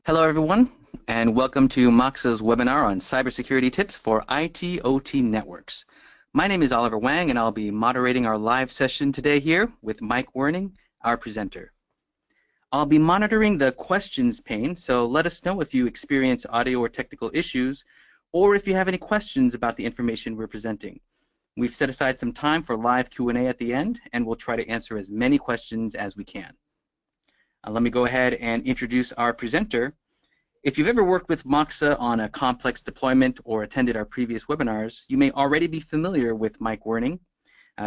Hello, everyone, and welcome to Moxa's webinar on cybersecurity tips for IT/OT networks. My name is Oliver Wang, and I'll be moderating our live session today here with Mike Werning, our presenter. I'll be monitoring the questions pane, so let us know if you experience audio or technical issues, or if you have any questions about the information we're presenting. We've set aside some time for live Q&A at the end, and we'll try to answer as many questions as we can. Let me go ahead and introduce our presenter. If you've ever worked with Moxa on a complex deployment or attended our previous webinars, you may already be familiar with Mike Werning.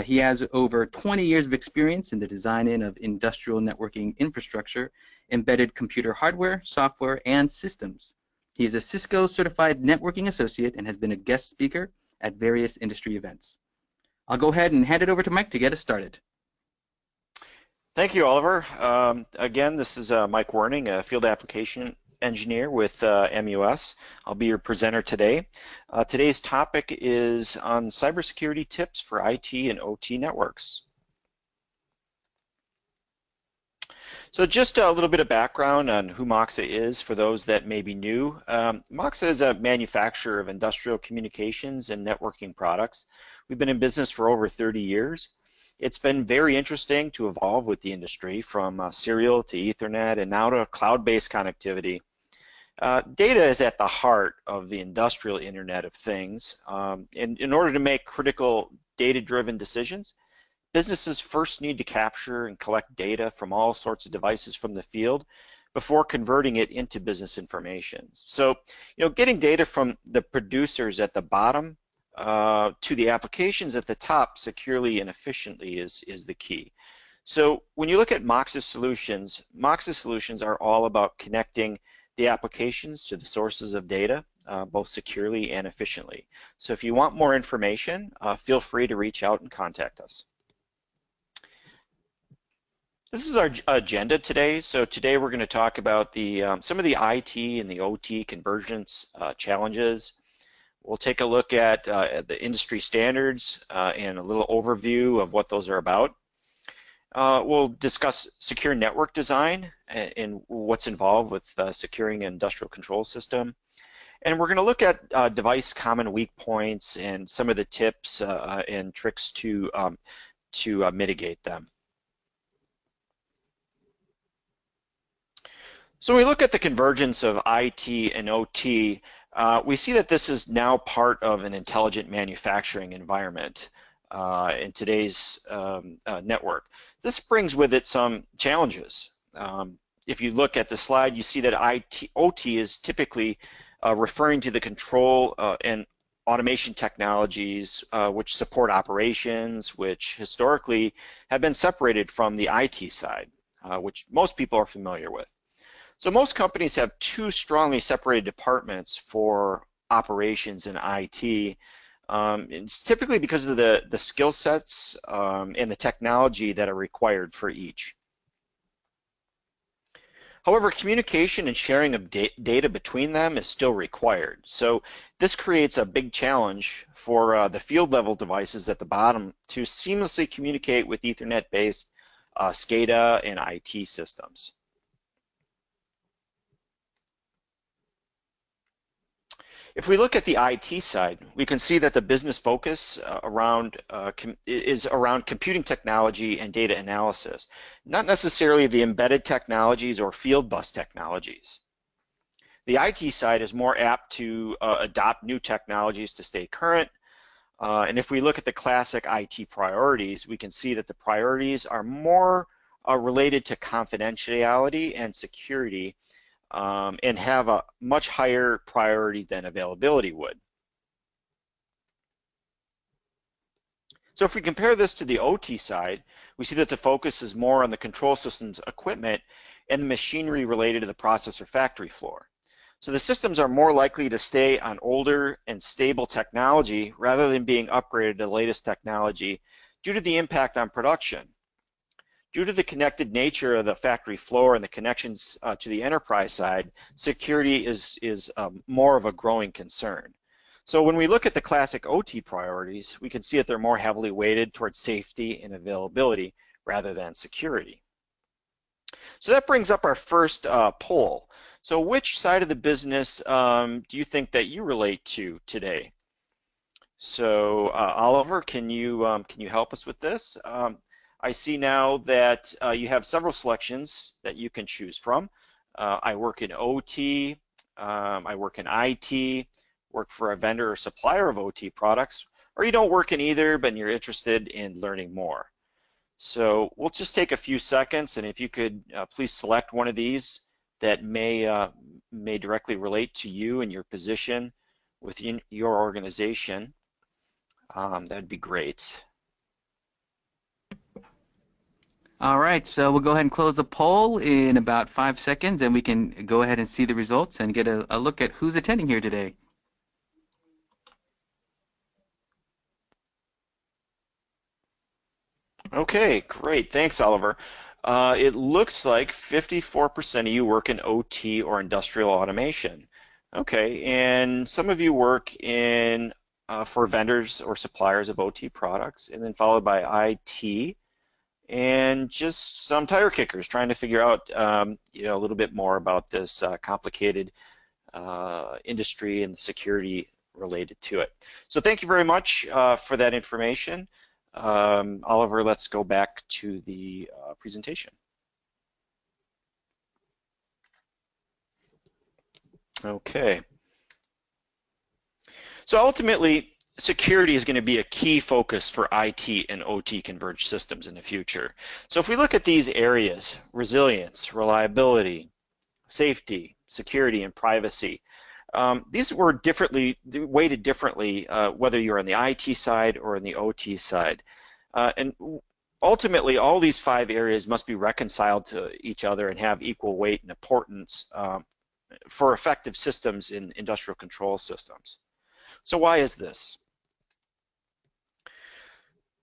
He has over 20 years of experience in the design of industrial networking infrastructure, embedded computer hardware, software, and systems. He is a Cisco Certified Networking Associate and has been a guest speaker at various industry events. I'll go ahead and hand it over to Mike to get us started. Thank you, Oliver. Again, this is Mike Werning, a field application engineer with MUS. I'll be your presenter today. Today's topic is on cybersecurity tips for IT and OT networks. So just a little bit of background on who Moxa is for those that may be new. Moxa is a manufacturer of industrial communications and networking products. We've been in business for over 30 years. It's been very interesting to evolve with the industry from serial to Ethernet and now to cloud-based connectivity. Data is at the heart of the industrial Internet of Things. In order to make critical data-driven decisions, businesses first need to capture and collect data from all sorts of devices from the field before converting it into business information. So, getting data from the producers at the bottom to the applications at the top securely and efficiently is the key. So when you look at Moxa solutions are all about connecting the applications to the sources of data, both securely and efficiently. So if you want more information, feel free to reach out and contact us. This is our agenda today. So today we're going to talk about some of the IT and the OT convergence challenges. We'll take a look at the industry standards and a little overview of what those are about. We'll discuss secure network design and what's involved with securing an industrial control system. And we're going to look at device common weak points and some of the tips and tricks to mitigate them. So when we look at the convergence of IT and OT, we see that this is now part of an intelligent manufacturing environment in today's network. This brings with it some challenges. If you look at the slide, you see that OT is typically referring to the control and automation technologies which support operations, which historically have been separated from the IT side, which most people are familiar with. So most companies have two strongly separated departments for operations and IT. It's typically because of the skill sets and the technology that are required for each. However, communication and sharing of data between them is still required. So this creates a big challenge for the field level devices at the bottom to seamlessly communicate with Ethernet-based SCADA and IT systems. If we look at the IT side, we can see that the business focus is around computing technology and data analysis, not necessarily the embedded technologies or field bus technologies. The IT side is more apt to adopt new technologies to stay current. And if we look at the classic IT priorities, we can see that the priorities are more related to confidentiality and security, and have a much higher priority than availability would. So if we compare this to the OT side, we see that the focus is more on the control systems equipment and the machinery related to the processor factory floor. So the systems are more likely to stay on older and stable technology rather than being upgraded to the latest technology due to the impact on production. Due to the connected nature of the factory floor and the connections to the enterprise side, security is more of a growing concern. So when we look at the classic OT priorities, we can see that they're more heavily weighted towards safety and availability rather than security. So that brings up our first poll. So which side of the business do you think that you relate to today? So Oliver, can you help us with this? I see now that you have several selections that you can choose from. I work in OT, I work in IT, work for a vendor or supplier of OT products, or you don't work in either, but you're interested in learning more. So we'll just take a few seconds, and if you could please select one of these that may directly relate to you and your position within your organization, that'd be great. All right, so we'll go ahead and close the poll in about 5 seconds, and we can go ahead and see the results and get a look at who's attending here today. Okay, great. Thanks, Oliver. It looks like 54% of you work in OT or industrial automation. Okay, and some of you work in for vendors or suppliers of OT products, and then followed by IT, and just some tire kickers trying to figure out a little bit more about this complicated industry and the security related to it. So thank you very much for that information. Oliver, let's go back to the presentation. Okay. So ultimately, security is going to be a key focus for IT and OT converged systems in the future. So if we look at these areas, resilience, reliability, safety, security, and privacy, these were weighted differently whether you're on the IT side or on the OT side. And ultimately, all these 5 areas must be reconciled to each other and have equal weight and importance for effective systems in industrial control systems. So why is this?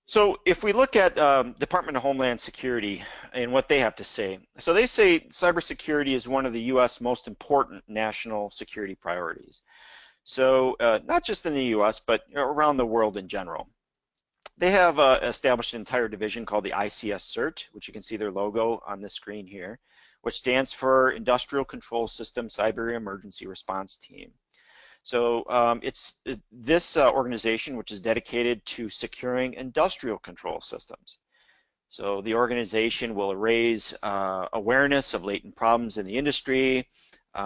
So if we look at Department of Homeland Security and what they have to say, so they say cybersecurity is one of the U.S. most important national security priorities. So not just in the U.S., but around the world in general. They have established an entire division called the ICS CERT, which you can see their logo on the screen here, which stands for Industrial Control System Cyber Emergency Response Team. So it's this organization which is dedicated to securing industrial control systems. So the organization will raise awareness of latent problems in the industry.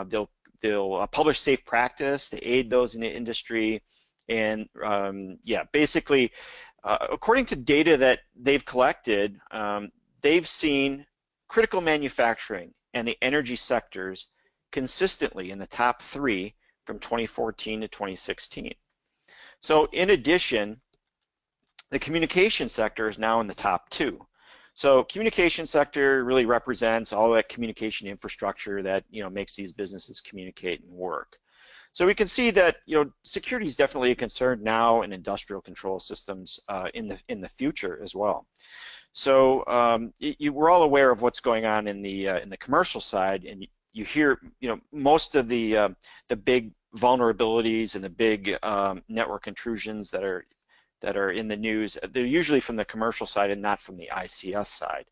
They'll publish safe practice to aid those in the industry. And yeah, basically, according to data that they've collected, they've seen critical manufacturing and the energy sectors consistently in the top 3 from 2014 to 2016. So in addition, the communication sector is now in the top 2. So communication sector really represents all that communication infrastructure that makes these businesses communicate and work. So we can see that security is definitely a concern now in industrial control systems in the future as well. So we're all aware of what's going on in the commercial side, and you hear most of the big vulnerabilities and the big network intrusions that are in the news. They're usually from the commercial side and not from the ICS side.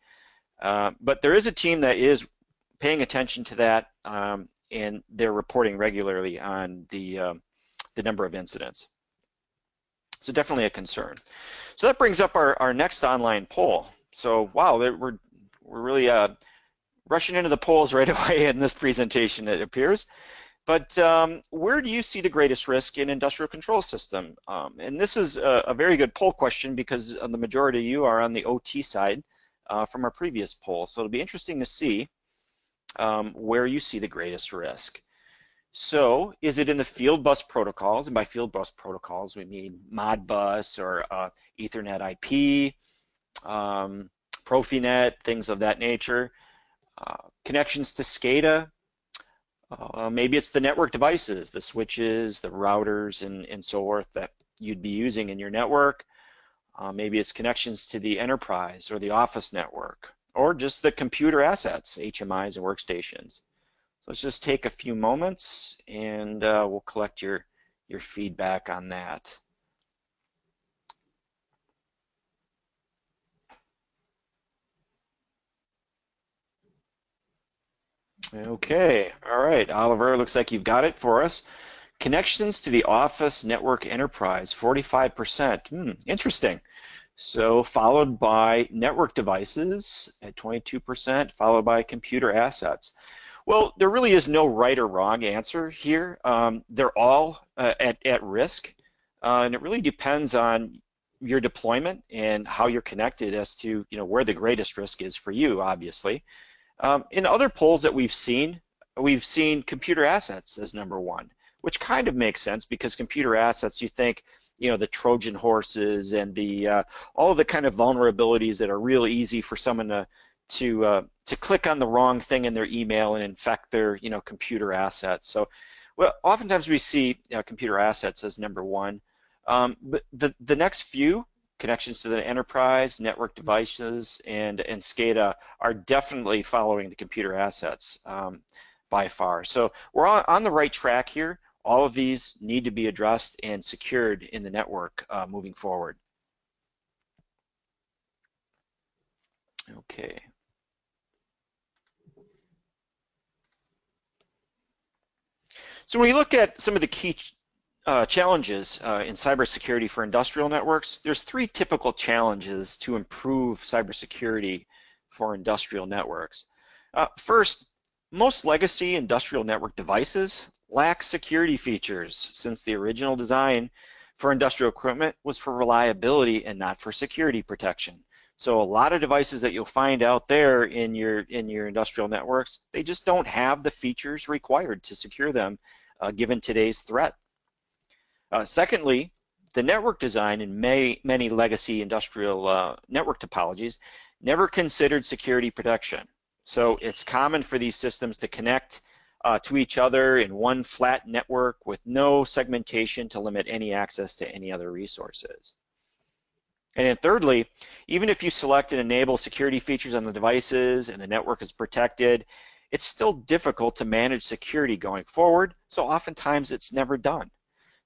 But there is a team that is paying attention to that, and they're reporting regularly on the number of incidents. So definitely a concern. So that brings up our next online poll. So wow, we're really rushing into the polls right away in this presentation, it appears. But where do you see the greatest risk in industrial control system? And this is a very good poll question because the majority of you are on the OT side from our previous poll. So it'll be interesting to see where you see the greatest risk. So is it in the field bus protocols? And by field bus protocols, we mean Modbus or Ethernet IP, Profinet, things of that nature. Connections to SCADA. Maybe it's the network devices, the switches, the routers, and so forth that you'd be using in your network. Maybe it's connections to the enterprise or the office network, or just the computer assets, HMIs and workstations. So let's just take a few moments and we'll collect your feedback on that. Okay, all right, Oliver, looks like you've got it for us. Connections to the Office Network Enterprise, 45%. Interesting. So followed by network devices at 22%, followed by computer assets. Well, there really is no right or wrong answer here. They're all at risk, and it really depends on your deployment and how you're connected as to where the greatest risk is for you, obviously. In other polls that we've seen computer assets as number one, which kind of makes sense because computer assets, you think, the Trojan horses and the all of the kind of vulnerabilities that are real easy for someone to click on the wrong thing in their email and infect their computer assets. So, well, oftentimes we see computer assets as number one, but the next few connections to the enterprise, network devices, and SCADA are definitely following the computer assets by far. So we're on the right track here. All of these need to be addressed and secured in the network moving forward. Okay. So when we look at some of the key challenges in cybersecurity for industrial networks, there's three typical challenges to improve cybersecurity for industrial networks. First, most legacy industrial network devices lack security features since the original design for industrial equipment was for reliability and not for security protection. So a lot of devices that you'll find out there in your industrial networks, they just don't have the features required to secure them given today's threat. Secondly, the network design in many legacy industrial network topologies never considered security protection. So it's common for these systems to connect to each other in one flat network with no segmentation to limit any access to any other resources. And then thirdly, even if you select and enable security features on the devices and the network is protected, it's still difficult to manage security going forward, so oftentimes it's never done.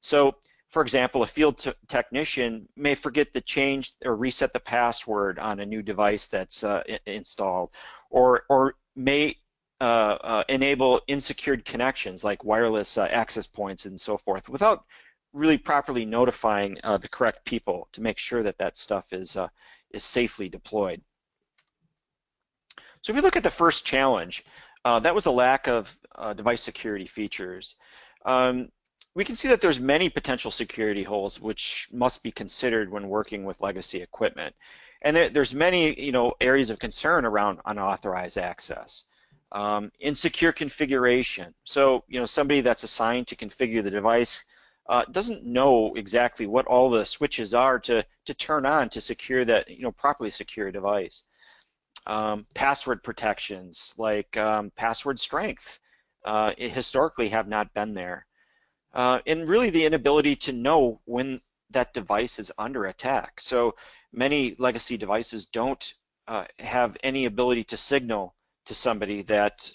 So, for example, a field technician may forget to change or reset the password on a new device that's installed, or may enable insecured connections like wireless access points and so forth without really properly notifying the correct people to make sure that that stuff is safely deployed. So if we look at the first challenge, that was the lack of device security features. We can see that there's many potential security holes which must be considered when working with legacy equipment. And there's many areas of concern around unauthorized access. Insecure configuration. So somebody that's assigned to configure the device doesn't know exactly what all the switches are to turn on to secure that properly secure a device. Password protections like password strength historically have not been there. And really the inability to know when that device is under attack. So many legacy devices don't have any ability to signal to somebody that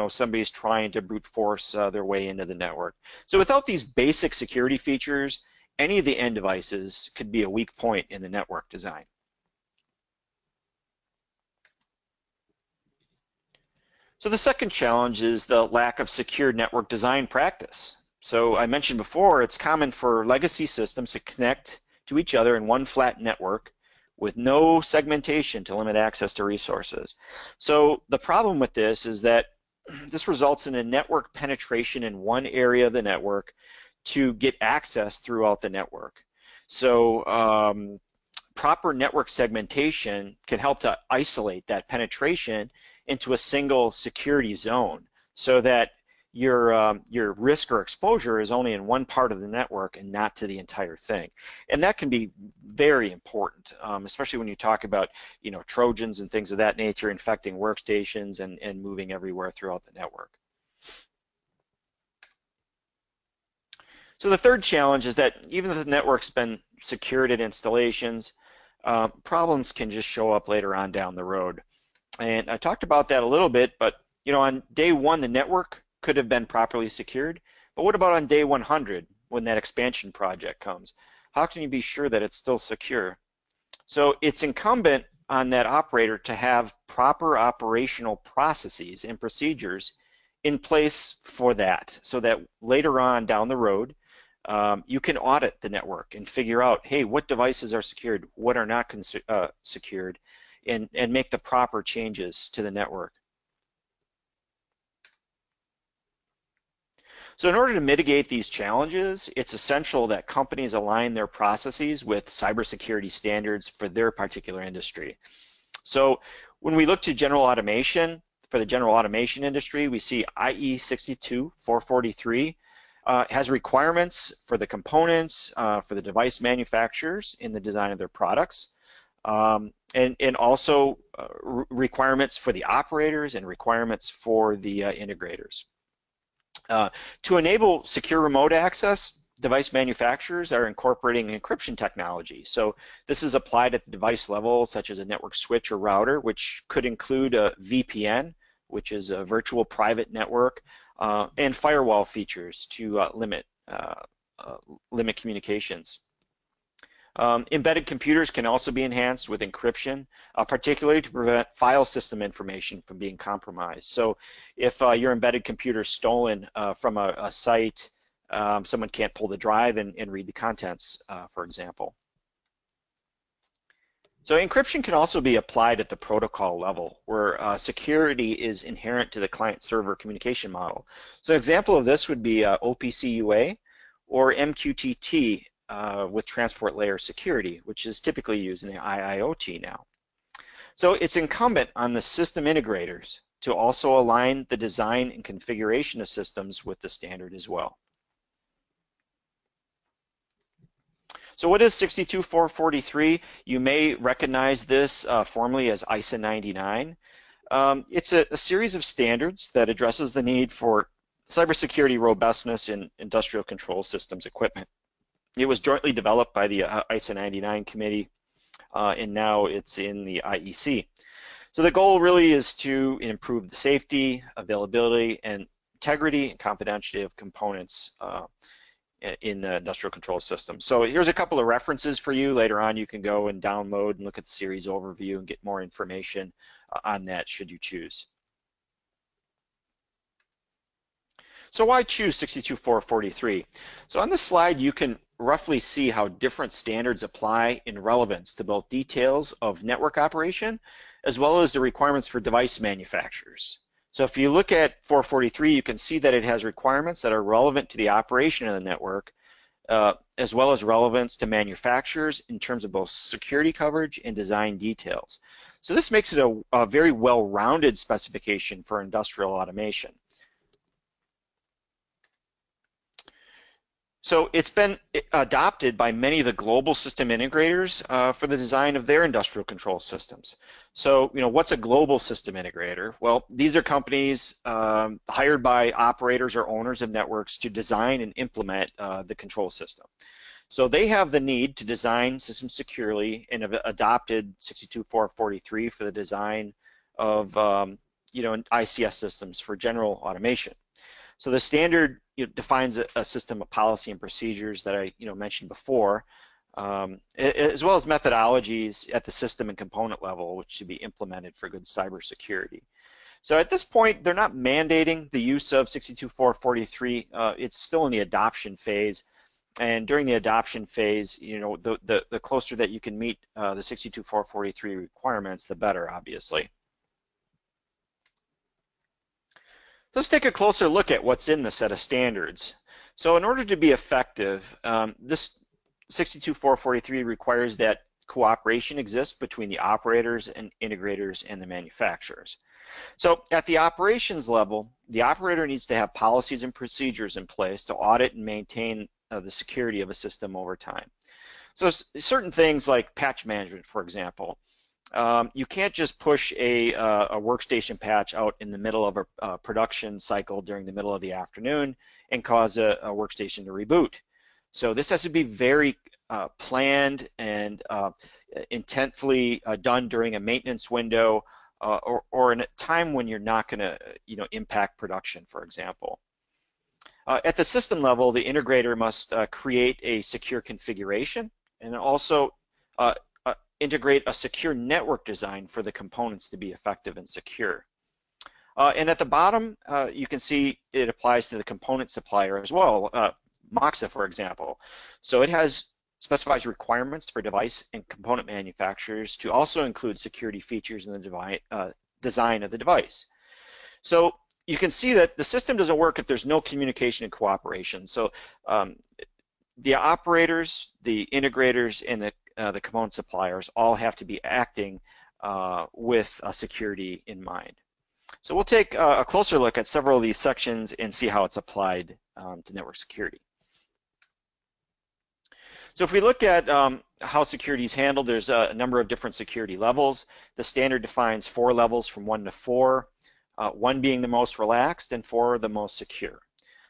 somebody's trying to brute force their way into the network. So without these basic security features, any of the end devices could be a weak point in the network design. So the second challenge is the lack of secure network design practice. So I mentioned before, it's common for legacy systems to connect to each other in one flat network with no segmentation to limit access to resources. So the problem with this is that this results in a network penetration in one area of the network to get access throughout the network. So proper network segmentation can help to isolate that penetration into a single security zone so that your risk or exposure is only in one part of the network and not to the entire thing. And that can be very important, especially when you talk about Trojans and things of that nature infecting workstations and moving everywhere throughout the network. So the third challenge is that even though the network's been secured at installations, problems can just show up later on down the road. And I talked about that a little bit, but on day one, the network could have been properly secured, but what about on day 100 when that expansion project comes? How can you be sure that it's still secure? So it's incumbent on that operator to have proper operational processes and procedures in place for that, so that later on down the road, you can audit the network and figure out, hey, what devices are secured, what are not secured, and make the proper changes to the network. So in order to mitigate these challenges, it's essential that companies align their processes with cybersecurity standards for their particular industry. So when we look to general automation, for the general automation industry, we see IE 62443 has requirements for the components, for the device manufacturers in the design of their products, and also requirements for the operators and requirements for the integrators. To enable secure remote access, device manufacturers are incorporating encryption technology. So this is applied at the device level, such as a network switch or router, which could include a VPN, which is a virtual private network, and firewall features to limit communications. Embedded computers can also be enhanced with encryption, particularly to prevent file system information from being compromised. So if your embedded computer is stolen from a site, someone can't pull the drive and read the contents, for example. So encryption can also be applied at the protocol level, where security is inherent to the client-server communication model. So an example of this would be OPC UA or MQTT, with transport layer security, which is typically used in the IIoT now. So it's incumbent on the system integrators to also align the design and configuration of systems with the standard as well. So what is 62443? You may recognize this formally as ISA 99. It's a series of standards that addresses the need for cybersecurity robustness in industrial control systems equipment. It was jointly developed by the ISA 99 committee, and now it's in the IEC. So the goal really is to improve the safety, availability, and integrity and confidentiality of components in the industrial control system. So here's a couple of references for you. Later on you can go and download and look at the series overview and get more information on that should you choose. So why choose 62443? So on this slide you can roughly see how different standards apply in relevance to both details of network operation as well as the requirements for device manufacturers. So if you look at 443, you can see that it has requirements that are relevant to the operation of the network, as well as relevance to manufacturers in terms of both security coverage and design details. So this makes it a very well-rounded specification for industrial automation. So it's been adopted by many of the global system integrators for the design of their industrial control systems. So, what's a global system integrator? Well, these are companies hired by operators or owners of networks to design and implement the control system. So they have the need to design systems securely and have adopted 62443 for the design of ICS systems for general automation. So the standard defines a system of policy and procedures that I mentioned before, as well as methodologies at the system and component level, which should be implemented for good cybersecurity. So at this point, they're not mandating the use of 62443. It's still in the adoption phase, and during the adoption phase, the closer that you can meet the 62443 requirements, the better, obviously. Let's take a closer look at what's in the set of standards. So in order to be effective, this 62443 requires that cooperation exists between the operators and integrators and the manufacturers. So at the operations level, the operator needs to have policies and procedures in place to audit and maintain the security of a system over time. So certain things like patch management, for example, you can't just push a workstation patch out in the middle of a production cycle during the middle of the afternoon and cause a workstation to reboot. So this has to be very planned and intentfully done during a maintenance window or in a time when you're not going to impact production, for example. At the system level, the integrator must create a secure configuration and also integrate a secure network design for the components to be effective and secure. And at the bottom, you can see it applies to the component supplier as well, Moxa, for example. So it specifies requirements for device and component manufacturers to also include security features in the design of the device. So you can see that the system doesn't work if there's no communication and cooperation. So the operators, the integrators, and the component suppliers all have to be acting with security in mind. So we'll take a closer look at several of these sections and see how it's applied to network security. So if we look at how security is handled, there's a number of different security levels. The standard defines 4 levels from 1 to 4, 1 being the most relaxed and 4 the most secure.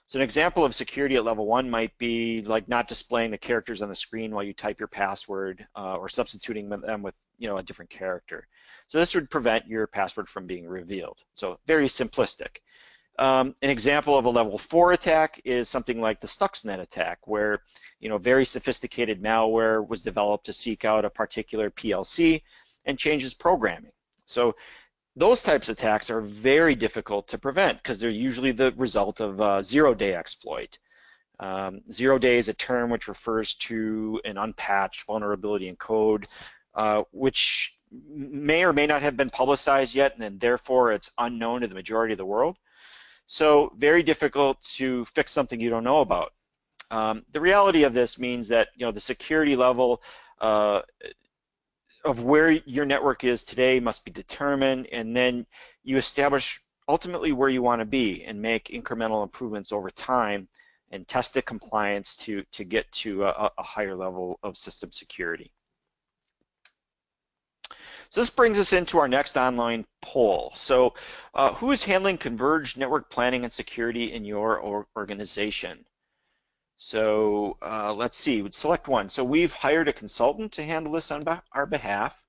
So an example of security at level 1 might be like not displaying the characters on the screen while you type your password or substituting them with a different character. So this would prevent your password from being revealed. So very simplistic. An example of a level 4 attack is something like the Stuxnet attack, where very sophisticated malware was developed to seek out a particular PLC and changes programming. So those types of attacks are very difficult to prevent because they're usually the result of a zero-day exploit. Zero-day is a term which refers to an unpatched vulnerability in code, which may or may not have been publicized yet, and therefore it's unknown to the majority of the world. So very difficult to fix something you don't know about. The reality of this means that the security level of where your network is today must be determined, and then you establish ultimately where you want to be and make incremental improvements over time and test the compliance to get to a higher level of system security. So this brings us into our next online poll. So who is handling converged network planning and security in your organization? So let's see, we'd select one. So we've hired a consultant to handle this on our behalf.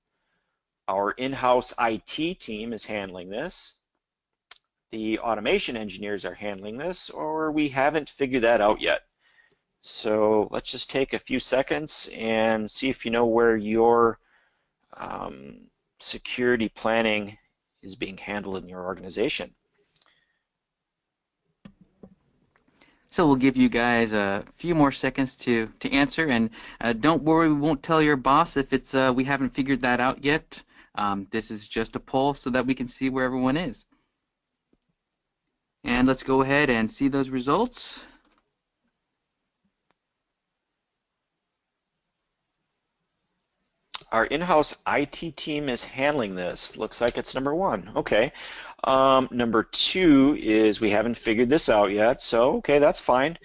Our in-house IT team is handling this. The automation engineers are handling this, or we haven't figured that out yet. So let's just take a few seconds and see if you know where your security planning is being handled in your organization. So we'll give you guys a few more seconds to answer, and don't worry, we won't tell your boss if it's we haven't figured that out yet. This is just a poll so that we can see where everyone is. And let's go ahead and see those results. Our in-house IT team is handling this. Looks like it's number 1. Okay. Number 2 is we haven't figured this out yet. So, okay, that's fine.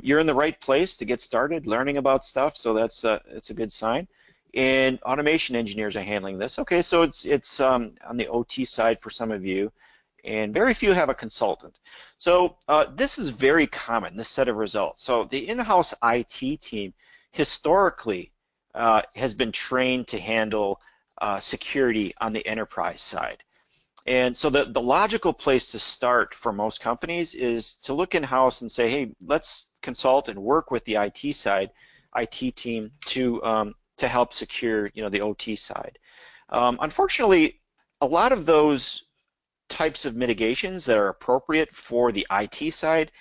You're in the right place to get started learning about stuff, so it's a good sign. And automation engineers are handling this. Okay, so it's on the OT side for some of you, and very few have a consultant. So this is very common, this set of results. So the in-house IT team historically has been trained to handle security on the enterprise side. And so the logical place to start for most companies is to look in-house and say, hey, let's consult and work with the IT side, IT team to help secure the OT side. Unfortunately, a lot of those types of mitigations that are appropriate for the IT side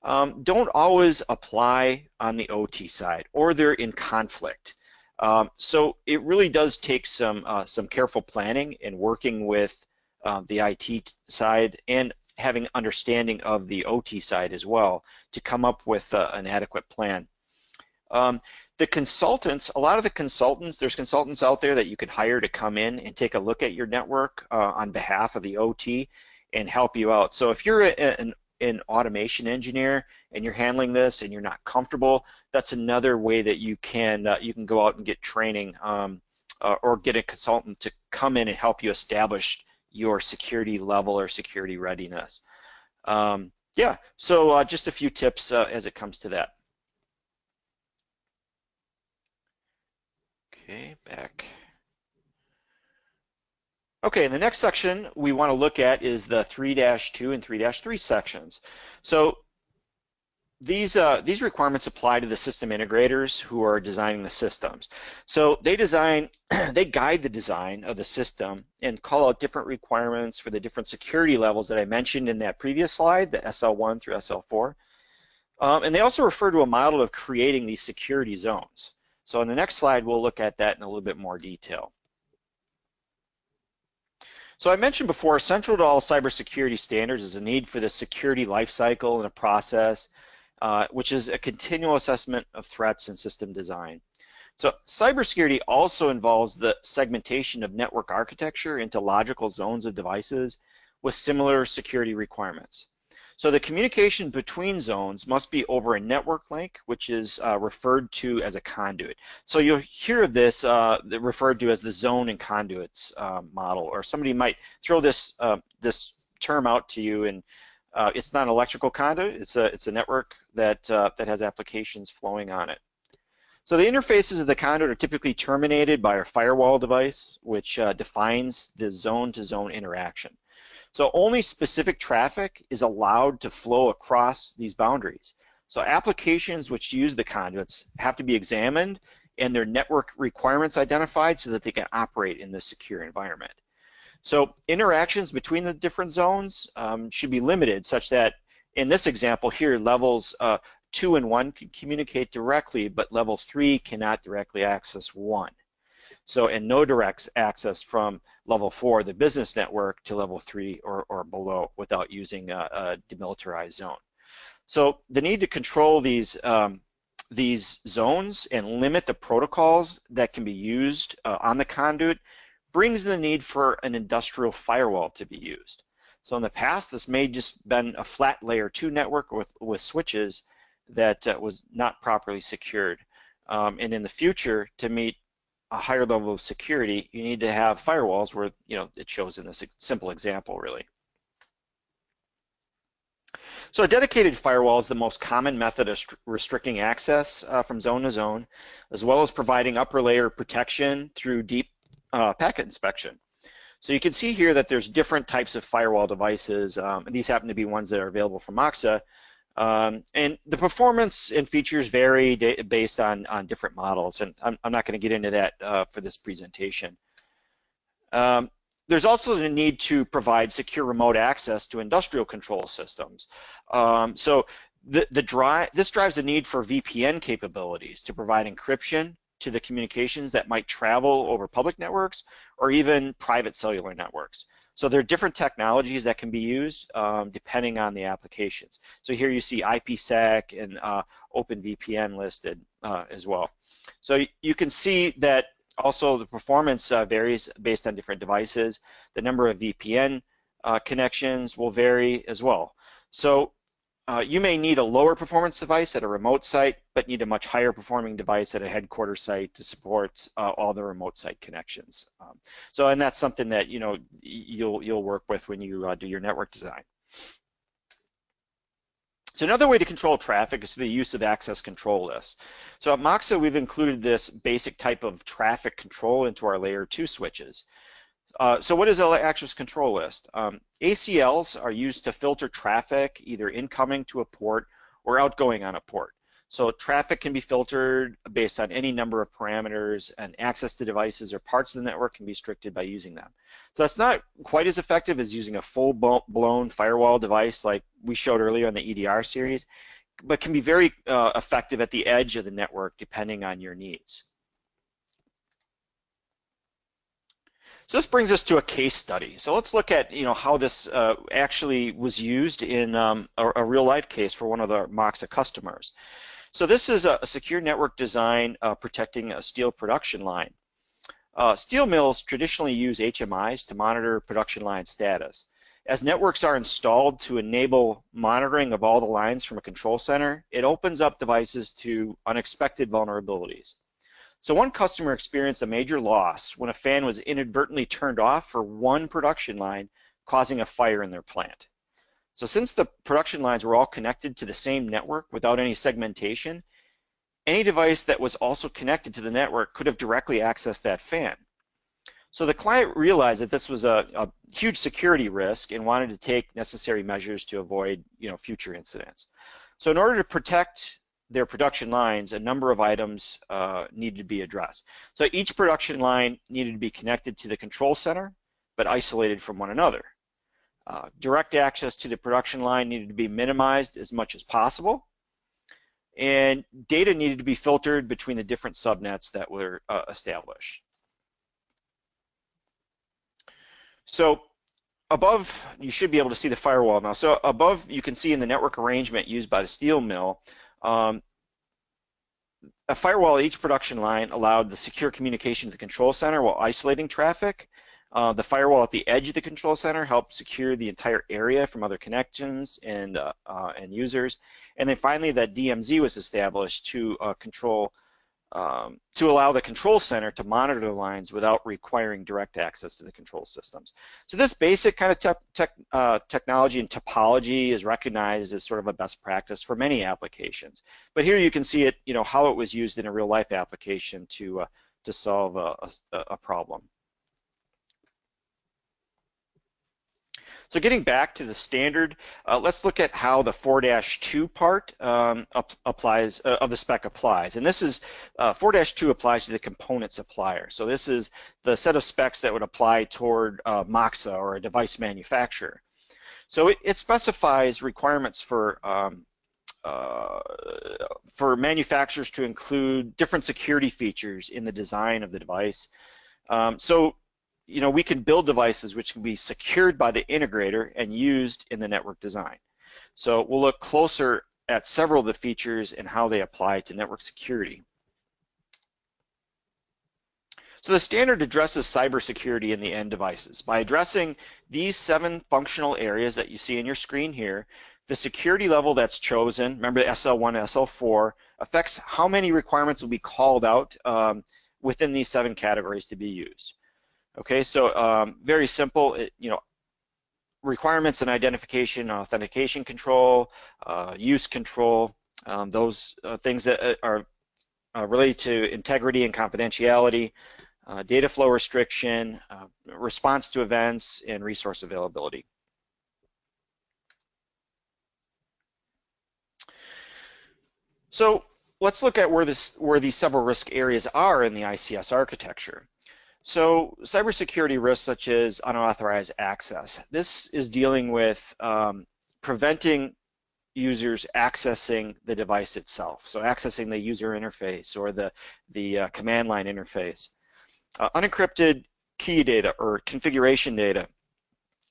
don't always apply on the OT side, or they're in conflict. So it really does take some careful planning and working with the IT side and having understanding of the OT side as well to come up with an adequate plan. The consultants, a lot of the consultants, there's consultants out there that you can hire to come in and take a look at your network on behalf of the OT and help you out. So if you're an automation engineer and you're handling this and you're not comfortable, that's another way that you can go out and get training or get a consultant to come in and help you establish your security level or security readiness. Yeah, so just a few tips as it comes to that. Okay, back. Okay, the next section we want to look at is the 3-2 and 3-3 sections. So these requirements apply to the system integrators who are designing the systems. So they design, they guide the design of the system and call out different requirements for the different security levels that I mentioned in that previous slide, the SL1 through SL4. And they also refer to a model of creating these security zones. So in the next slide, we'll look at that in a little bit more detail. So I mentioned before, central to all cybersecurity standards is a need for the security lifecycle and a process, which is a continual assessment of threats and system design. So cybersecurity also involves the segmentation of network architecture into logical zones of devices with similar security requirements. So the communication between zones must be over a network link, which is referred to as a conduit. So you'll hear of this referred to as the zone and conduits model, or somebody might throw this this term out to you, and it's not an electrical conduit. It's a network that that has applications flowing on it. So the interfaces of the conduit are typically terminated by a firewall device, which defines the zone-to-zone interaction. So only specific traffic is allowed to flow across these boundaries. So applications which use the conduits have to be examined and their network requirements identified so that they can operate in this secure environment. So interactions between the different zones should be limited, such that in this example here, levels 2 and 1 can communicate directly, but level 3 cannot directly access 1. So, and no direct access from level 4, the business network, to level 3 or below without using a demilitarized zone. So the need to control these zones and limit the protocols that can be used on the conduit brings the need for an industrial firewall to be used. So in the past, this may just been a flat layer 2 network with switches that was not properly secured. And in the future, to meet a higher level of security, you need to have firewalls where, you know, it shows in this simple example, really. So a dedicated firewall is the most common method of restricting access from zone to zone, as well as providing upper layer protection through deep packet inspection. So you can see here that there's different types of firewall devices, and these happen to be ones that are available from Moxa. And the performance and features vary based on different models, and I'm not going to get into that for this presentation. There's also the need to provide secure remote access to industrial control systems. So this drives the need for VPN capabilities to provide encryption to the communications that might travel over public networks or even private cellular networks. So there are different technologies that can be used depending on the applications. So here you see IPsec and OpenVPN listed as well. So you can see that also the performance varies based on different devices. The number of VPN connections will vary as well. So you may need a lower performance device at a remote site, but need a much higher performing device at a headquarters site to support all the remote site connections. And that's something that, you know, you'll work with when you do your network design. So another way to control traffic is through the use of access control lists. So at Moxa, we've included this basic type of traffic control into our layer 2 switches. So what is an access control list? ACLs are used to filter traffic either incoming to a port or outgoing on a port. So traffic can be filtered based on any number of parameters, and access to devices or parts of the network can be restricted by using them. So that's not quite as effective as using a full-blown firewall device like we showed earlier on the EDR series, but can be very effective at the edge of the network depending on your needs. So this brings us to a case study. So let's look at, you know, how this actually was used in a real-life case for one of the Moxa customers. So this is a secure network design protecting a steel production line. Steel mills traditionally use HMIs to monitor production line status. As networks are installed to enable monitoring of all the lines from a control center, it opens up devices to unexpected vulnerabilities. So one customer experienced a major loss when a fan was inadvertently turned off for one production line, causing a fire in their plant. So since the production lines were all connected to the same network without any segmentation, any device that was also connected to the network could have directly accessed that fan. So the client realized that this was a huge security risk and wanted to take necessary measures to avoid, you know, future incidents. So in order to protect their production lines, a number of items needed to be addressed. So each production line needed to be connected to the control center, but isolated from one another. Direct access to the production line needed to be minimized as much as possible, and data needed to be filtered between the different subnets that were established. So above, you should be able to see the firewall now. So above, you can see in the network arrangement used by the steel mill, a firewall at each production line allowed the secure communication to the control center while isolating traffic. The firewall at the edge of the control center helped secure the entire area from other connections and users. And then finally, that DMZ was established to allow the control center to monitor the lines without requiring direct access to the control systems. So this basic kind of technology and topology is recognized as sort of a best practice for many applications. But here you can see it, how it was used in a real life application to solve a problem. So getting back to the standard, let's look at how the 4-2 part applies, of the spec applies. And this is, 4-2 applies to the component supplier. So this is the set of specs that would apply toward Moxa or a device manufacturer. So it specifies requirements for manufacturers to include different security features in the design of the device. We can build devices which can be secured by the integrator and used in the network design. So we'll look closer at several of the features and how they apply to network security. So the standard addresses cybersecurity in the end devices. By addressing these 7 functional areas that you see in your screen here, the security level that's chosen, remember SL1, SL4, affects how many requirements will be called out within these 7 categories to be used. Okay, so very simple, requirements and identification, authentication control, use control, those things that are related to integrity and confidentiality, data flow restriction, response to events, and resource availability. So let's look at where these several risk areas are in the ICS architecture. So cybersecurity risks such as unauthorized access. This is dealing with preventing users accessing the device itself. So accessing the user interface or the command line interface. Unencrypted key data or configuration data.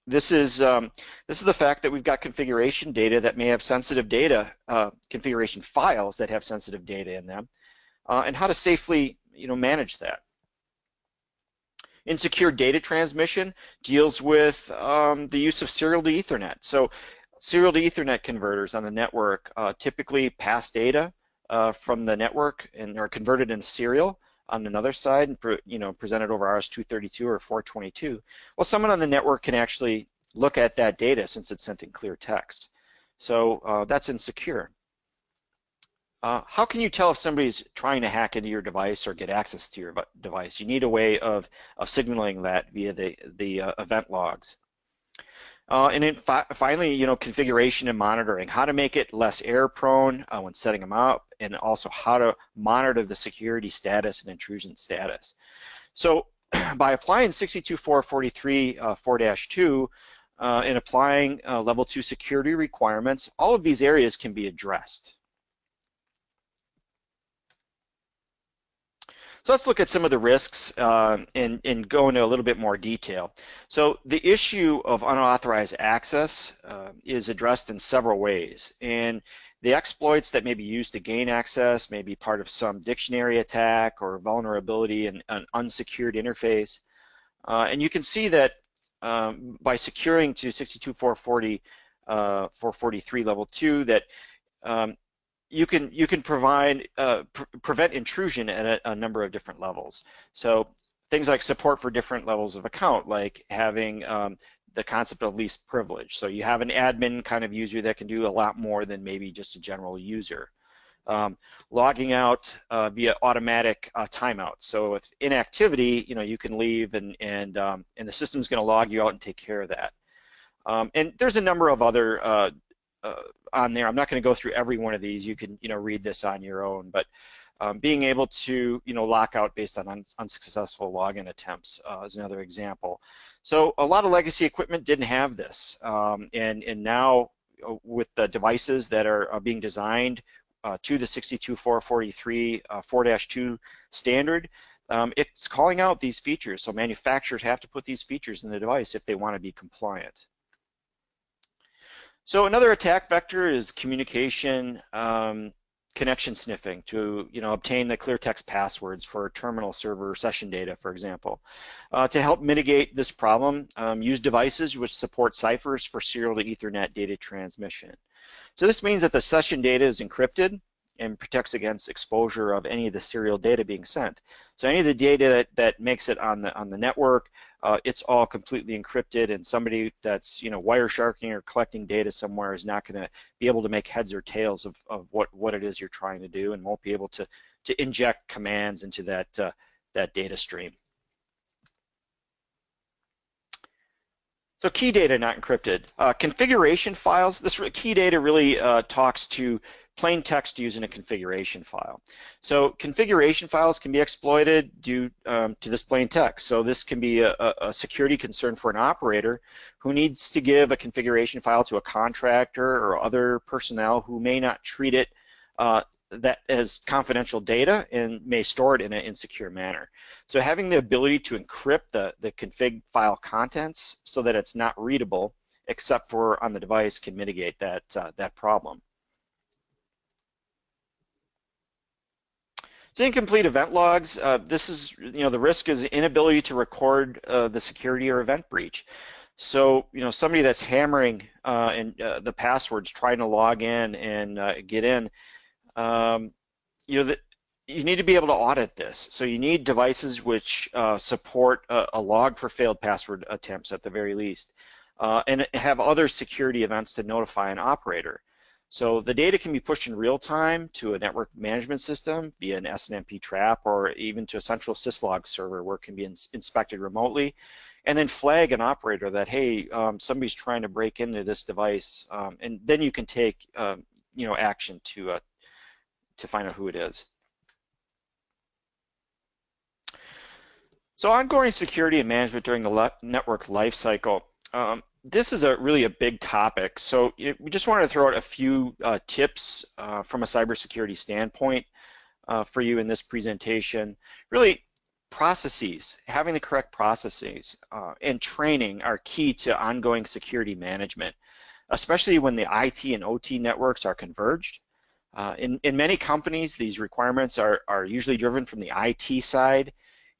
This is the fact that we've got configuration data that may have sensitive data, configuration files that have sensitive data in them, and how to safely manage that. Insecure data transmission deals with the use of serial to Ethernet. So serial to Ethernet converters on the network typically pass data from the network and are converted into serial on another side and presented over RS-232 or 422. Well, someone on the network can actually look at that data since it's sent in clear text. So that's insecure. How can you tell if somebody's trying to hack into your device or get access to your device? You need a way of signaling that via the event logs. And then finally, configuration and monitoring, how to make it less error prone when setting them up, and also how to monitor the security status and intrusion status. So by applying 62443 4-2 and applying level 2 security requirements, all of these areas can be addressed. So let's look at some of the risks and go into a little bit more detail. So the issue of unauthorized access is addressed in several ways, and the exploits that may be used to gain access may be part of some dictionary attack or vulnerability in an unsecured interface. And you can see that by securing to 62440 443 level 2 that you can prevent intrusion at a number of different levels. So things like support for different levels of account, like having the concept of least privilege. So you have an admin kind of user that can do a lot more than maybe just a general user. Logging out via automatic timeout. So if inactivity, you can leave and the system's going to log you out and take care of that. And there's a number of other on there. I'm not going to go through every one of these. You can read this on your own, but being able to lock out based on unsuccessful login attempts is another example. So a lot of legacy equipment didn't have this, and now with the devices that are being designed to the 62443 4-2 standard, it's calling out these features. So manufacturers have to put these features in the device if they want to be compliant. So another attack vector is communication connection sniffing to obtain the clear text passwords for terminal server session data, for example. To help mitigate this problem, use devices which support ciphers for serial to Ethernet data transmission. So this means that the session data is encrypted and protects against exposure of any of the serial data being sent. So any of the data that makes it on the network, it's all completely encrypted, and somebody that's Wiresharking or collecting data somewhere is not going to be able to make heads or tails of what it is you're trying to do, and won't be able to inject commands into that data stream. So key data not encrypted. Configuration files. This key data really talks to plain text used in a configuration file. So configuration files can be exploited due to this plain text. So this can be a security concern for an operator who needs to give a configuration file to a contractor or other personnel who may not treat it that as confidential data and may store it in an insecure manner. So having the ability to encrypt the config file contents so that it's not readable except for on the device can mitigate that problem. So incomplete event logs, this is, the risk is inability to record the security or event breach. So, somebody that's hammering the passwords, trying to log in and get in, you need to be able to audit this. So you need devices which support a log for failed password attempts at the very least, and have other security events to notify an operator. So the data can be pushed in real time to a network management system via an SNMP trap, or even to a central syslog server where it can be inspected remotely, and then flag an operator that, hey, somebody's trying to break into this device, and then you can take action to find out who it is. So ongoing security and management during the network lifecycle. This is really a big topic, so we just wanted to throw out a few tips from a cybersecurity standpoint for you in this presentation. Really, processes, having the correct processes and training are key to ongoing security management, especially when the IT and OT networks are converged. In many companies, these requirements are usually driven from the IT side,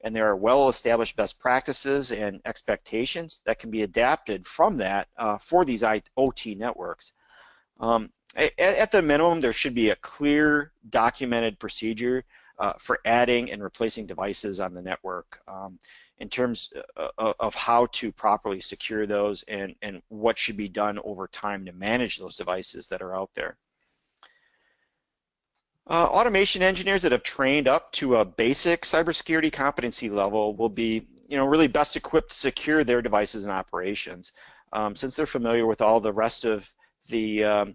and there are well-established best practices and expectations that can be adapted from that for these OT networks. At the minimum, there should be a clear documented procedure for adding and replacing devices on the network in terms of how to properly secure those and what should be done over time to manage those devices that are out there. Automation engineers that have trained up to a basic cybersecurity competency level will be, really best equipped to secure their devices and operations, since they're familiar with all the rest of the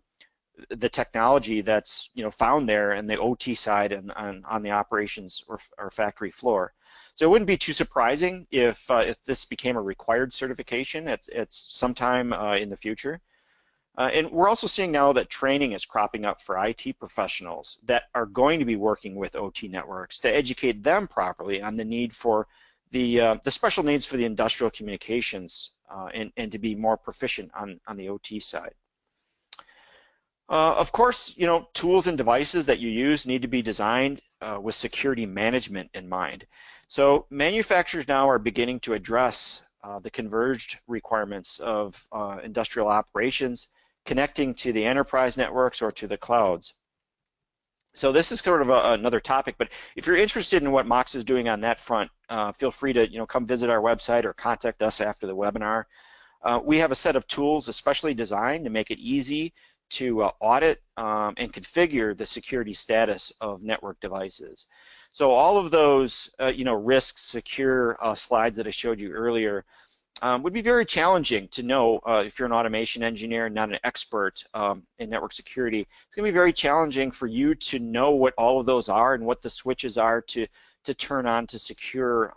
technology that's found there in the OT side and on the operations or factory floor. So it wouldn't be too surprising if this became a required certification at sometime in the future. And we're also seeing now that training is cropping up for IT professionals that are going to be working with OT networks to educate them properly on the need for the special needs for the industrial communications and to be more proficient on the OT side. Of course, tools and devices that you use need to be designed with security management in mind. So manufacturers now are beginning to address the converged requirements of industrial operations connecting to the enterprise networks or to the clouds. So this is sort of another topic, but if you're interested in what Moxa is doing on that front, feel free to come visit our website or contact us after the webinar. We have a set of tools especially designed to make it easy to audit and configure the security status of network devices. So all of those risk secure slides that I showed you earlier, would be very challenging to know if you're an automation engineer, not an expert in network security. It's going to be very challenging for you to know what all of those are and what the switches are to turn on to secure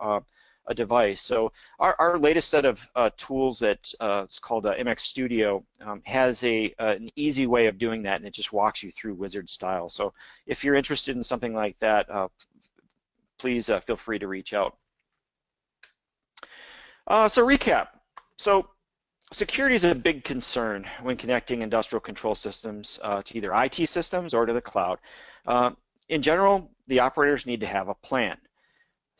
a device. So our latest set of tools that it's called MX Studio has an easy way of doing that, and it just walks you through wizard style. So if you're interested in something like that, please feel free to reach out. So recap. So security is a big concern when connecting industrial control systems to either IT systems or to the cloud. In general, the operators need to have a plan.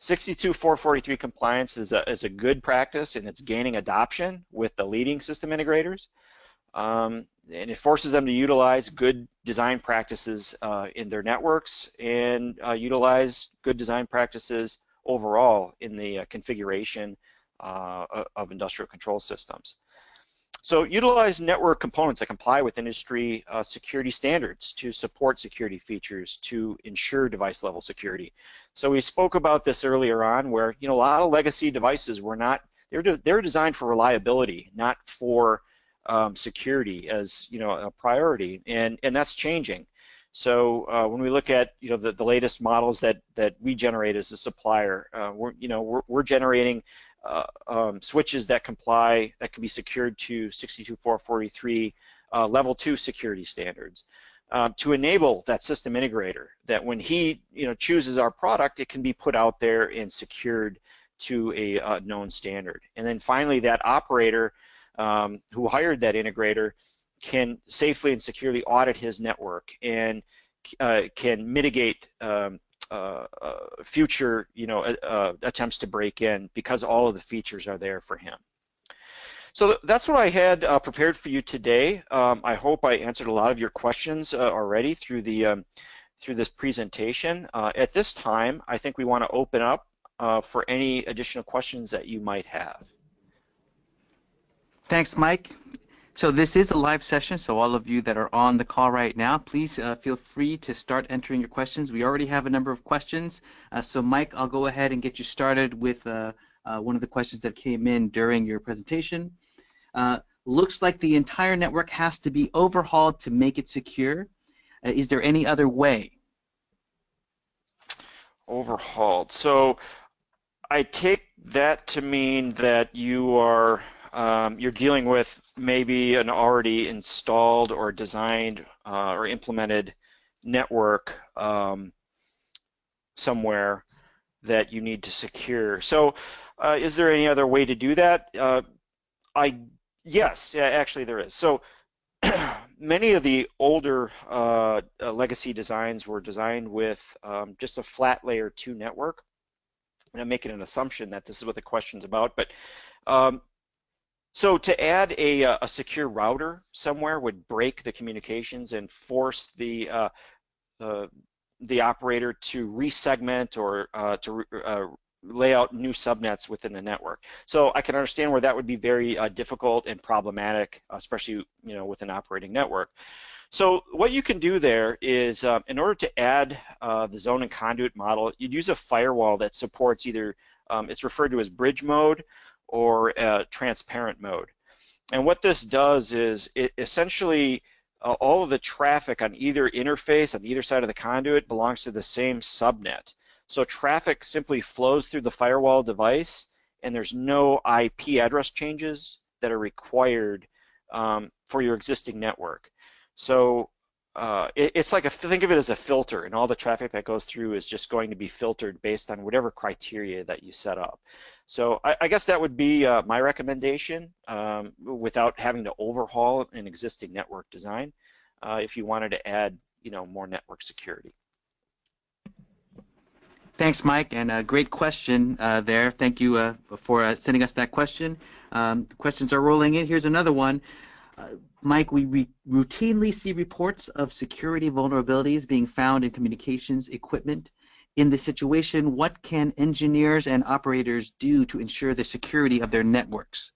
62443 compliance is a good practice, and it's gaining adoption with the leading system integrators. And it forces them to utilize good design practices in their networks and utilize good design practices overall in the configuration of industrial control systems. So utilize network components that comply with industry security standards to support security features to ensure device level security. So we spoke about this earlier on, where a lot of legacy devices were not, they're designed for reliability, not for security as a priority, and that's changing. So when we look at the latest models that we generate as a supplier, we're generating switches that comply, that can be secured to 62443 level 2 security standards to enable that system integrator, that when he chooses our product, it can be put out there and secured to a known standard. And then finally, that operator who hired that integrator can safely and securely audit his network and can mitigate future attempts to break in, because all of the features are there for him. So that's what I had prepared for you today. I hope I answered a lot of your questions already through this presentation. At this time, I think we want to open up for any additional questions that you might have. Thanks, Mike. So this is a live session, so all of you that are on the call right now, please feel free to start entering your questions. We already have a number of questions. So Mike, I'll go ahead and get you started with one of the questions that came in during your presentation. Looks like the entire network has to be overhauled to make it secure. Is there any other way? Overhauled. So I take that to mean that you are you're dealing with maybe an already installed or designed or implemented network somewhere that you need to secure. So is there any other way to do that? Yes, actually there is. So many of the older legacy designs were designed with just a flat layer 2 network. And I'm making an assumption that this is what the question's about, but so to add a secure router somewhere would break the communications and force the operator to resegment or to lay out new subnets within the network. So I can understand where that would be very difficult and problematic, especially with an operating network. So what you can do there is, in order to add the zone and conduit model, you'd use a firewall that supports either, it's referred to as bridge mode or transparent mode. And what this does is it essentially, all of the traffic on either interface, on either side of the conduit, belongs to the same subnet. So traffic simply flows through the firewall device, and there's no IP address changes that are required for your existing network. So it's like, think of it as a filter, and all the traffic that goes through is just going to be filtered based on whatever criteria that you set up. So I guess that would be my recommendation, without having to overhaul an existing network design, if you wanted to add more network security. Thanks, Mike, and a great question there. Thank you for sending us that question. The questions are rolling in. Here's another one. Mike, we routinely see reports of security vulnerabilities being found in communications equipment. In this situation, what can engineers and operators do to ensure the security of their networks?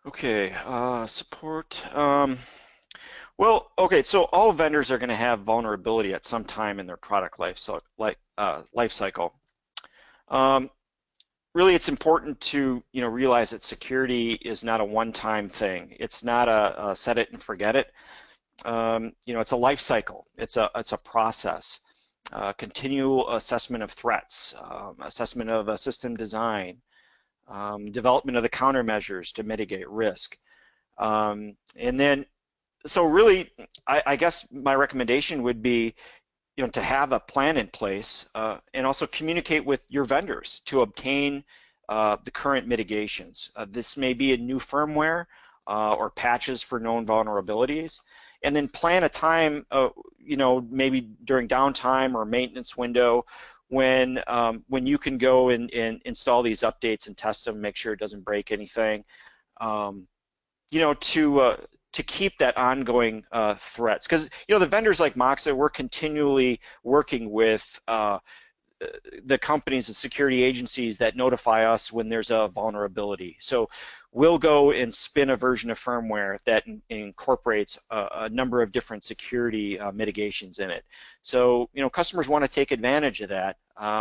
Okay, support. Well, okay, so all vendors are going to have vulnerability at some time in their product life cycle. really, it's important to realize that security is not a one-time thing. It's not a set it and forget it. It's a life cycle. It's a process. Continual assessment of threats, assessment of a system design, development of the countermeasures to mitigate risk, and then so really, I guess my recommendation would be to have a plan in place and also communicate with your vendors to obtain the current mitigations. This may be a new firmware or patches for known vulnerabilities, and then plan a time, maybe during downtime or maintenance window when you can go and install these updates and test them, make sure it doesn't break anything, to keep that ongoing threats. Because the vendors like Moxa, we're continually working with the companies and security agencies that notify us when there's a vulnerability. So we'll go and spin a version of firmware that incorporates a number of different security mitigations in it. So customers want to take advantage of that,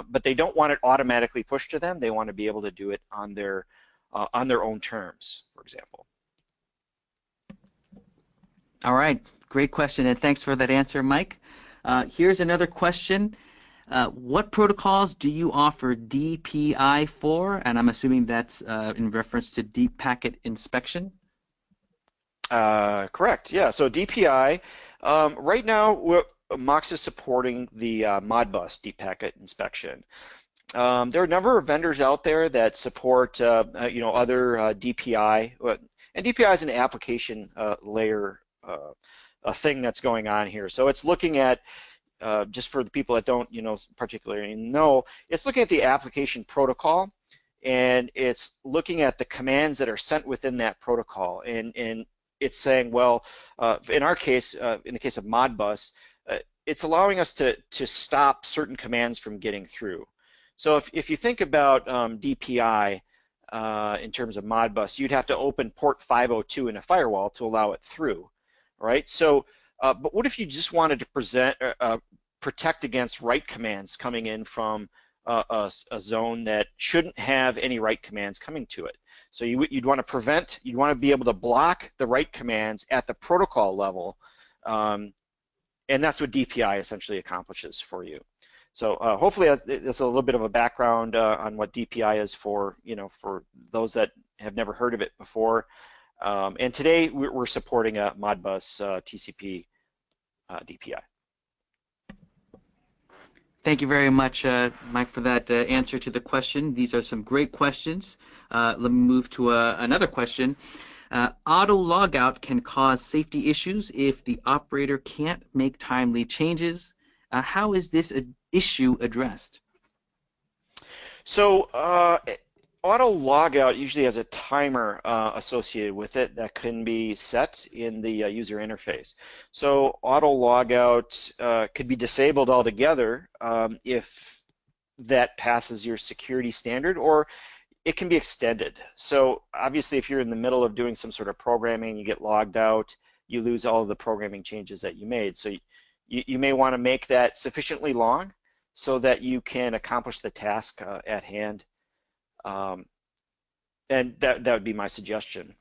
but they don't want it automatically pushed to them. They want to be able to do it on their own terms, for example. All right, great question, and thanks for that answer, Mike. Here's another question. What protocols do you offer DPI for? And I'm assuming that's in reference to Deep Packet Inspection. Correct, yeah. So DPI, right now, Moxa is supporting the Modbus Deep Packet Inspection. There are a number of vendors out there that support, other DPI, and DPI is an application layer a thing that's going on here. So it's looking at, just for the people that don't particularly know, it's looking at the application protocol, and it's looking at the commands that are sent within that protocol, and it's saying, well, in our case, in the case of Modbus, it's allowing us to stop certain commands from getting through. So if you think about DPI in terms of Modbus, you'd have to open port 502 in a firewall to allow it through. Right? So, but what if you just wanted to protect against write commands coming in from a zone that shouldn't have any write commands coming to it? So you'd want to be able to block the write commands at the protocol level, and that's what DPI essentially accomplishes for you. So hopefully that's a little bit of a background on what DPI is for, for those that have never heard of it before. And today we're supporting a Modbus TCP DPI. Thank you very much, Mike, for that answer to the question. These are some great questions. Let me move to another question. Auto logout can cause safety issues if the operator can't make timely changes. How is this issue addressed? So auto logout usually has a timer associated with it that can be set in the user interface. So auto logout could be disabled altogether if that passes your security standard, or it can be extended. So obviously if you're in the middle of doing some sort of programming, you get logged out, you lose all of the programming changes that you made. So you may want to make that sufficiently long so that you can accomplish the task at hand. And that would be my suggestion.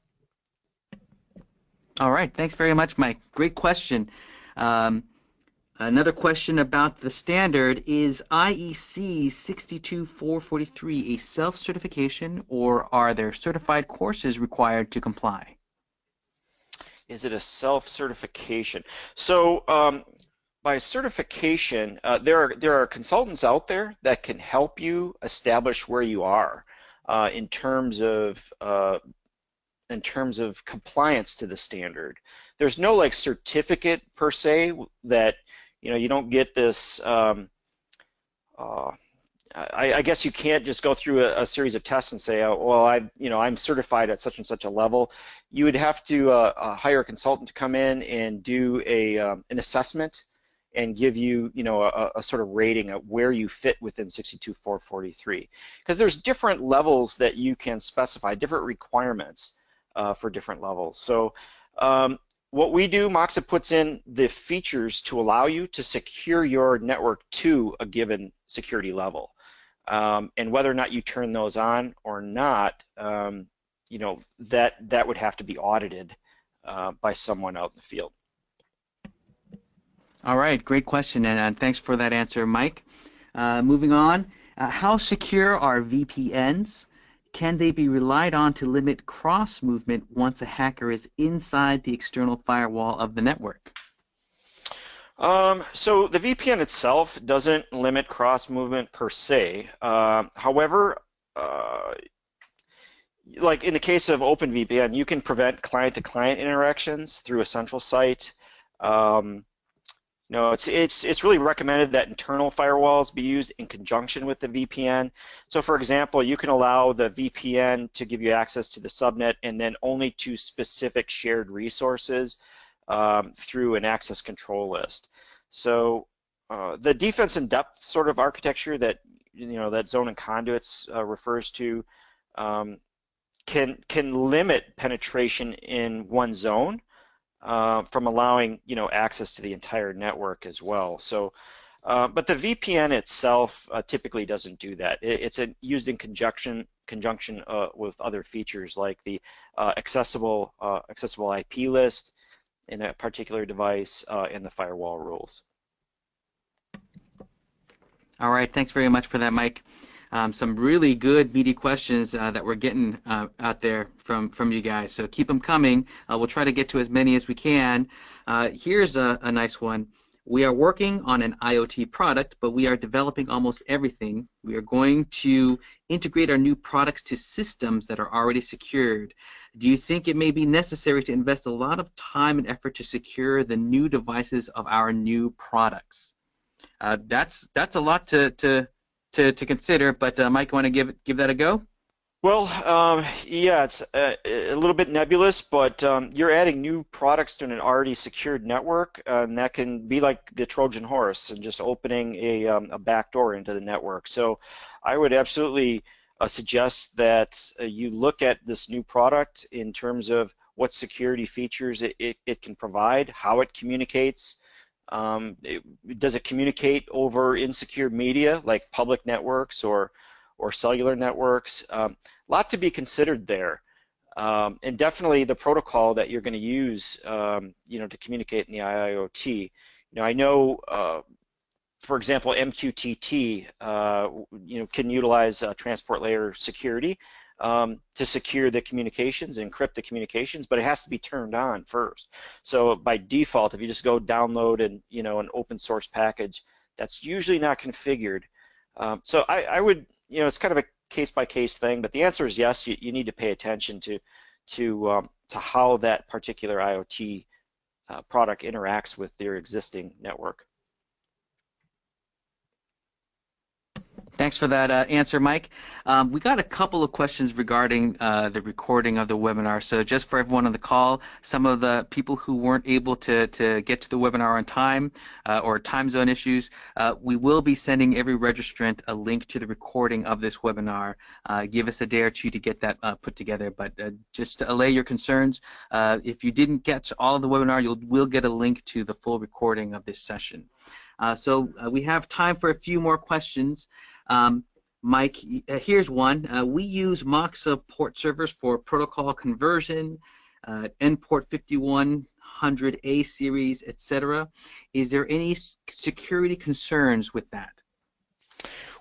All right, thanks very much, Mike. Great question. Another question about the standard: is IEC 62443 a self-certification, or are there certified courses required to comply? Is it a self-certification? So by certification, there are consultants out there that can help you establish where you are in terms of compliance to the standard. There's no like certificate per se that you don't get this. I guess you can't just go through a series of tests and say, oh, well, I'm certified at such and such a level. You would have to hire a consultant to come in and do an assessment and give you, a sort of rating of where you fit within 62443. Because there's different levels that you can specify, different requirements for different levels. So what we do, Moxa puts in the features to allow you to secure your network to a given security level. And whether or not you turn those on or not, that would have to be audited by someone out in the field. All right, great question, and thanks for that answer, Mike. Moving on, how secure are VPNs? Can they be relied on to limit cross-movement once a hacker is inside the external firewall of the network? So the VPN itself doesn't limit cross-movement per se. However, like in the case of OpenVPN, you can prevent client-to-client interactions through a central site. It's really recommended that internal firewalls be used in conjunction with the VPN. So for example, you can allow the VPN to give you access to the subnet and then only to specific shared resources through an access control list. So the defense in depth sort of architecture that that zone and conduits refers to can limit penetration in one zone from allowing access to the entire network as well. So, but the VPN itself typically doesn't do that. It's used in conjunction with other features like the accessible IP list in a particular device and the firewall rules. All right, thanks very much for that, Mike. Some really good, meaty questions that we're getting out there from you guys. So keep them coming. We'll try to get to as many as we can. Here's a nice one. We are working on an IoT product, but we are developing almost everything. We are going to integrate our new products to systems that are already secured. Do you think it may be necessary to invest a lot of time and effort to secure the new devices of our new products? That's a lot to consider, but Mike, want to give that a go? Well, yeah, it's a little bit nebulous, but you're adding new products to an already secured network, and that can be like the Trojan horse and just opening a back door into the network. So I would absolutely suggest that you look at this new product in terms of what security features it can provide, how it communicates. Does it communicate over insecure media like public networks or cellular networks? Lot to be considered there, and definitely the protocol that you're going to use, to communicate in the IIoT. I know, for example, MQTT, can utilize transport layer security to secure the communications, encrypt the communications, but it has to be turned on first. So by default, if you just go download an open source package, that's usually not configured. So I would, it's kind of a case-by-case thing, but the answer is yes. You need to pay attention to how that particular IoT product interacts with their existing network. Thanks for that answer, Mike. We got a couple of questions regarding the recording of the webinar. So just for everyone on the call, some of the people who weren't able to get to the webinar on time or time zone issues, we will be sending every registrant a link to the recording of this webinar. Give us a day or two to get that put together. But just to allay your concerns, if you didn't get all of the webinar, you will get a link to the full recording of this session. So we have time for a few more questions. Mike, here's one. We use Moxa port servers for protocol conversion, N-port 5100A series, etc. Is there any security concerns with that?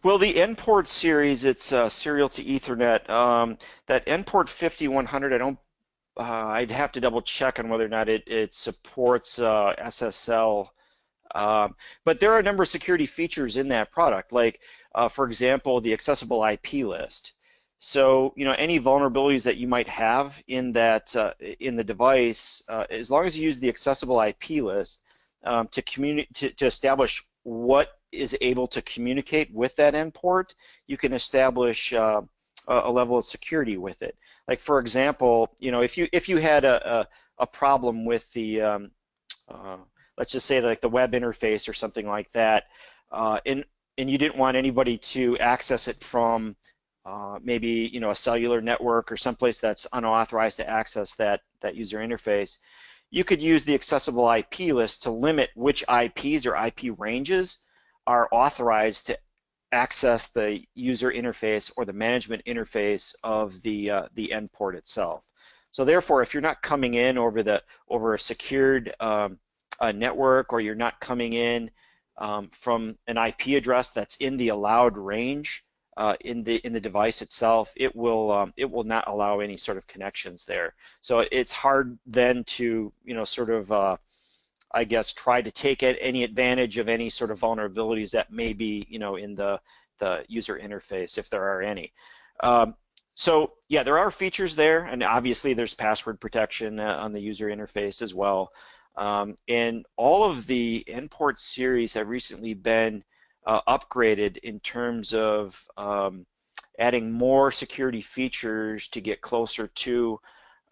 Well, the N-port series, it's serial to Ethernet. That N-port 5100, I'd have to double check on whether or not it supports SSL. But there are a number of security features in that product, like, for example, the accessible IP list. So, any vulnerabilities that you might have in that in the device, as long as you use the accessible IP list to establish what is able to communicate with that endport, you can establish a level of security with it. Like, for example, if you had a problem with the let's just say like the web interface or something like that, and you didn't want anybody to access it from maybe a cellular network or someplace that's unauthorized to access that user interface, you could use the accessible IP list to limit which IPs or IP ranges are authorized access the user interface or the management interface of the end port itself. So therefore, if you're not coming in over a secured network, or you're not coming in from an IP address that's in the allowed range in the device itself, it will not allow any sort of connections there. So it's hard then to sort of I guess try to take any advantage of any sort of vulnerabilities that may be in the user interface, if there are any. So yeah, there are features there, and obviously there's password protection on the user interface as well. And all of the endport series have recently been upgraded in terms of adding more security features to get closer to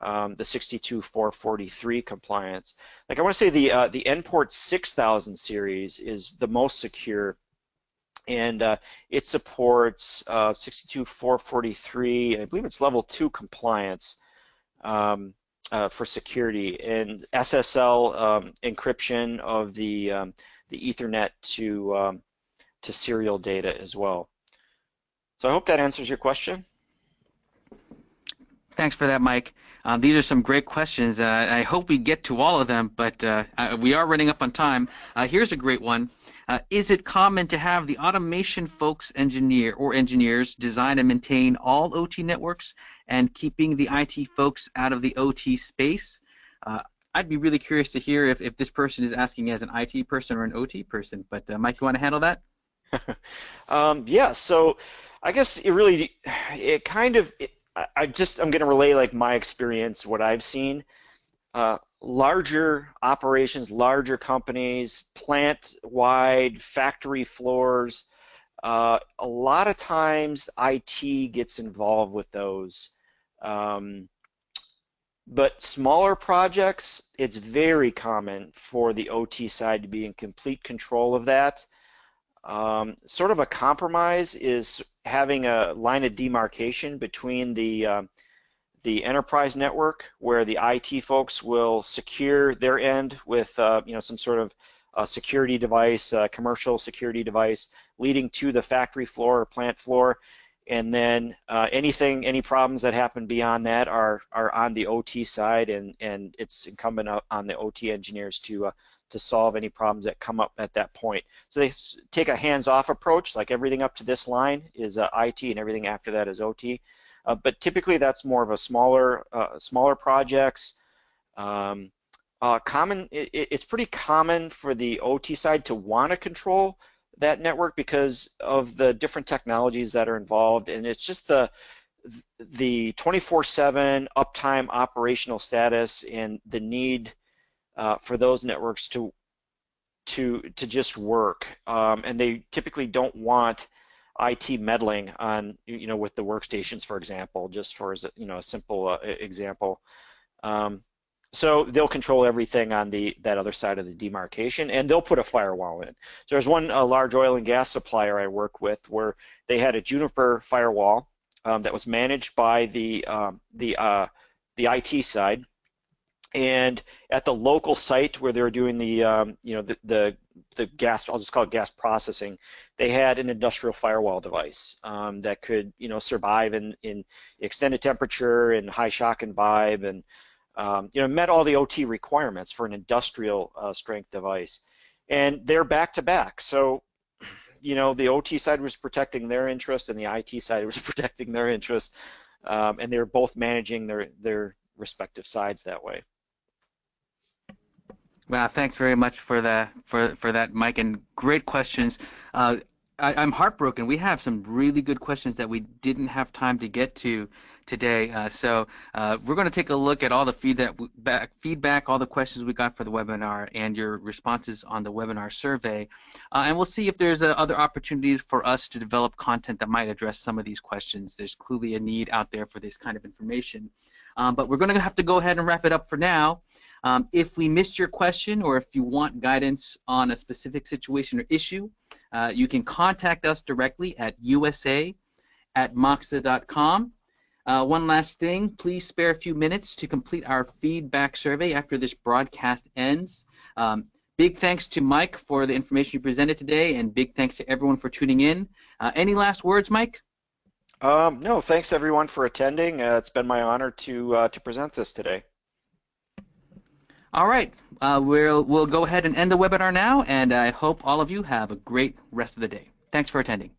the 62443 compliance. Like I want to say the endport 6000 series is the most secure, and it supports 62443, and I believe it's level 2 compliance for security, and SSL encryption of the Ethernet to serial data as well. So I hope that answers your question. Thanks for that, Mike. These are some great questions. I hope we get to all of them, but we are running up on time. Here's a great one. Is it common to have the automation folks engineers design and maintain all OT networks and keeping the IT folks out of the OT space? I'd be really curious to hear if this person is asking as an IT person or an OT person, but Mike, you want to handle that? Yeah, so I guess I'm going to relay like my experience, what I've seen. Larger operations, larger companies, plant-wide, factory floors, a lot of times IT gets involved with those. But smaller projects, it's very common for the OT side to be in complete control of that. Sort of a compromise is having a line of demarcation between the enterprise network, where the IT folks will secure their end with some sort of security device, commercial security device, leading to the factory floor or plant floor, and then any problems that happen beyond that are on the OT side, and it's incumbent on the OT engineers to solve any problems that come up at that point. So they take a hands-off approach, like everything up to this line is IT and everything after that is OT. But typically that's more of a smaller projects. It's pretty common for the OT side to want to control that network because of the different technologies that are involved, and it's just the 24/7 uptime operational status and the need for those networks to just work, and they typically don't want IT meddling on with the workstations, for example, just for a simple example. So they'll control everything on that other side of the demarcation, and they'll put a firewall in. So there's one large oil and gas supplier I work with where they had a Juniper firewall that was managed by the IT side, and at the local site where they were doing the gas, I'll just call it gas processing, they had an industrial firewall device that could survive in extended temperature and high shock and vibe, and met all the OT requirements for an industrial strength device. And they're back to back. So, the OT side was protecting their interest and the IT side was protecting their interest. And they were both managing their respective sides that way. Wow, thanks very much for that, Mike, and great questions. I'm heartbroken. We have some really good questions that we didn't have time to get to today. So we're going to take a look at all the feedback, all the questions we got for the webinar, and your responses on the webinar survey. And we'll see if there's other opportunities for us to develop content that might address some of these questions. There's clearly a need out there for this kind of information. But we're going to have to go ahead and wrap it up for now. If we missed your question, or if you want guidance on a specific situation or issue, you can contact us directly at usa@moxa.com. One last thing, please spare a few minutes to complete our feedback survey after this broadcast ends. Big thanks to Mike for the information you presented today, and big thanks to everyone for tuning in. Any last words, Mike? No, thanks everyone for attending. It's been my honor to present this today. All right, we'll go ahead and end the webinar now, and I hope all of you have a great rest of the day. Thanks for attending.